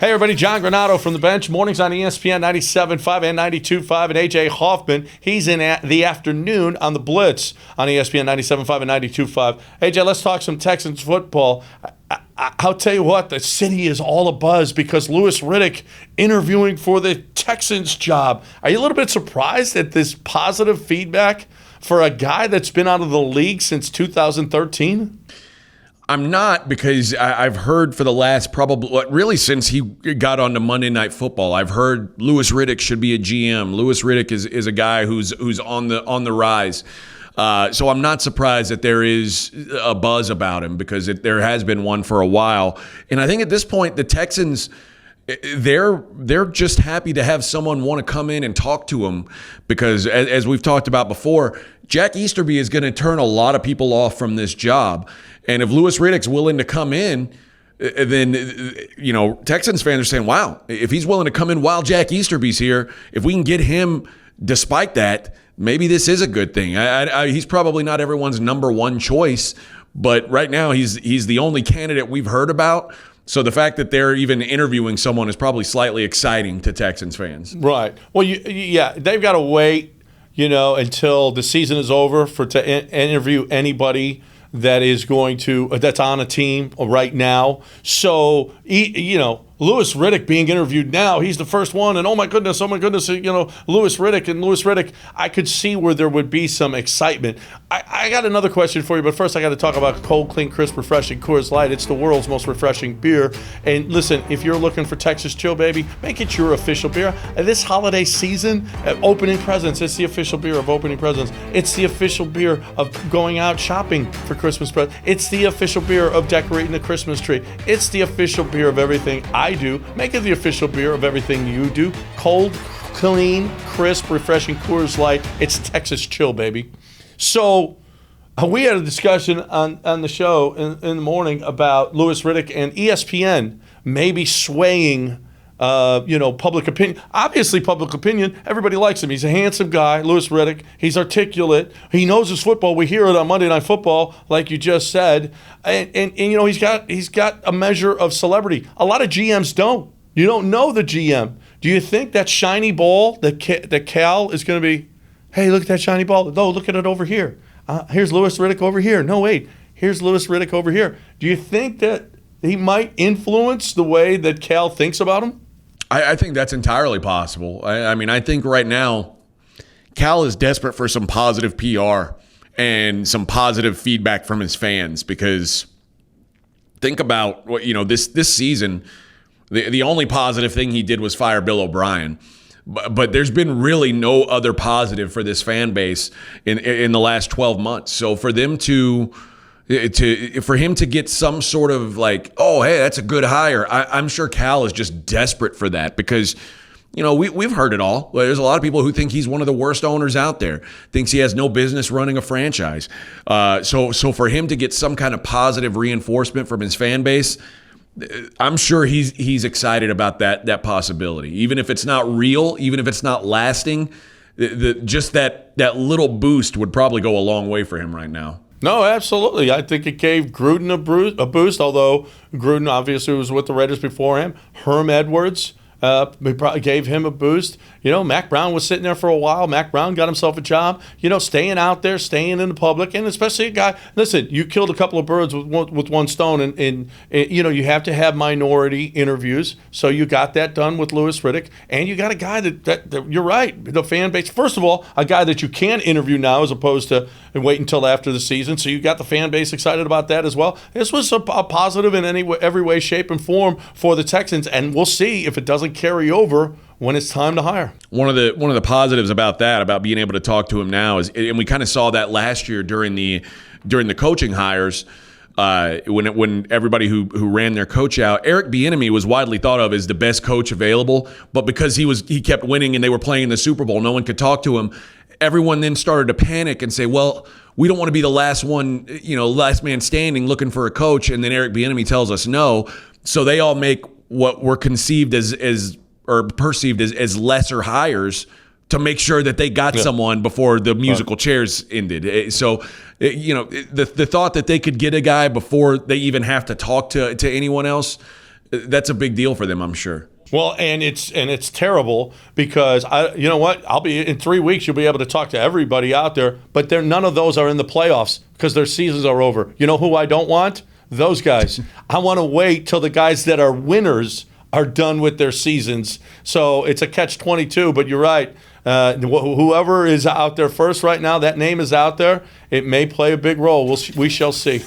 Hey, everybody, John Granato from the bench. Mornings on ESPN 97.5 and 92.5. And A.J. Hoffman, he's in the afternoon on the Blitz on ESPN 97.5 and 92.5. A.J., let's talk some Texans football. I'll tell you what, the city is all abuzz because Louis Riddick interviewing for the Texans job. Are you a little bit surprised at this positive feedback for a guy that's been out of the league since 2013? I'm not, because I've heard for the last really since he got onto Monday Night Football, I've heard Louis Riddick should be a GM. Louis Riddick is a guy who's on the rise. So I'm not surprised that there is a buzz about him, because there has been one for a while. And I think at this point, the Texans, they're just happy to have someone want to come in and talk to them, because as we've talked about before, Jack Easterby is going to turn a lot of people off from this job. And if Louis Riddick's willing to come in, then, Texans fans are saying, wow, if he's willing to come in while Jack Easterby's here, if we can get him despite that, maybe this is a good thing. He's probably not everyone's number one choice, but right now he's the only candidate we've heard about. So the fact that they're even interviewing someone is probably slightly exciting to Texans fans. Right. Well, they've got to wait, until the season is over to interview anybody that's on a team right now. So, Louis Riddick being interviewed now, he's the first one, and oh my goodness, Louis Riddick, I could see where there would be some excitement. I got another question for you, but first I got to talk about cold, clean, crisp, refreshing Coors Light. It's the world's most refreshing beer. And listen, if you're looking for Texas Chill, baby, make it your official beer. This holiday season, opening presents, it's the official beer of opening presents. It's the official beer of going out shopping for Christmas presents. It's the official beer of decorating the Christmas tree. It's the official beer of everything I do. Make it the official beer of everything you do. Cold, clean, crisp, refreshing Coors Light. It's Texas Chill, baby. So we had a discussion on the show in the morning about Louis Riddick and ESPN maybe swaying public opinion. Obviously, public opinion, everybody likes him. He's a handsome guy, Louis Riddick. He's articulate. He knows his football. We hear it on Monday Night Football, like you just said. And he's got a measure of celebrity. A lot of GMs don't. You don't know the GM. Do you think that shiny ball that Cal is going to be, hey, look at that shiny ball. No, look at it over here. Here's Louis Riddick over here. No, wait. Here's Louis Riddick over here. Do you think that he might influence the way that Cal thinks about him? I think that's entirely possible. I think right now Cal is desperate for some positive PR and some positive feedback from his fans, because think about what this season. The only positive thing he did was fire Bill O'Brien, but there's been really no other positive for this fan base in the last 12 months. So for them for him to get some sort of like, oh, hey, that's a good hire. I'm sure Cal is just desperate for that, because, we've heard it all. There's a lot of people who think he's one of the worst owners out there, thinks he has no business running a franchise. So for him to get some kind of positive reinforcement from his fan base, I'm sure he's excited about that possibility. Even if it's not real, even if it's not lasting, just that little boost would probably go a long way for him right now. No, absolutely. I think it gave Gruden a boost, although Gruden obviously was with the Raiders before him. Herm Edwards gave him a boost. Mac Brown was sitting there for a while. Mac Brown got himself a job, staying out there, staying in the public, and especially a guy, listen, you killed a couple of birds with one stone, and you have to have minority interviews, so you got that done with Louis Riddick, and you got a guy that you're right, the fan base, first of all, a guy that you can interview now as opposed to wait until after the season, so you got the fan base excited about that as well. This was a positive in every way, shape, and form for the Texans, and we'll see if it doesn't carry over when it's time to hire. One of the positives about being able to talk to him now is, and we kind of saw that last year during the coaching hires, when everybody who ran their coach out, Eric Bieniemy was widely thought of as the best coach available, but because he kept winning and they were playing in the Super Bowl, no one could talk to him. Everyone then started to panic and say, well, we don't want to be the last man standing looking for a coach. And then Eric Bieniemy tells us no. So they all make what were conceived as or perceived as lesser hires to make sure that they got someone before the musical chairs ended. So, the thought that they could get a guy before they even have to talk to anyone else, that's a big deal for them, I'm sure. Well, and it's terrible because you know what? I'll be in 3 weeks. You'll be able to talk to everybody out there, but none of those are in the playoffs because their seasons are over. You know who I don't want? Those guys. I want to wait till the guys that are winners are done with their seasons. So it's a catch-22. But you're right. Whoever is out there first right now, that name is out there. It may play a big role. We shall see.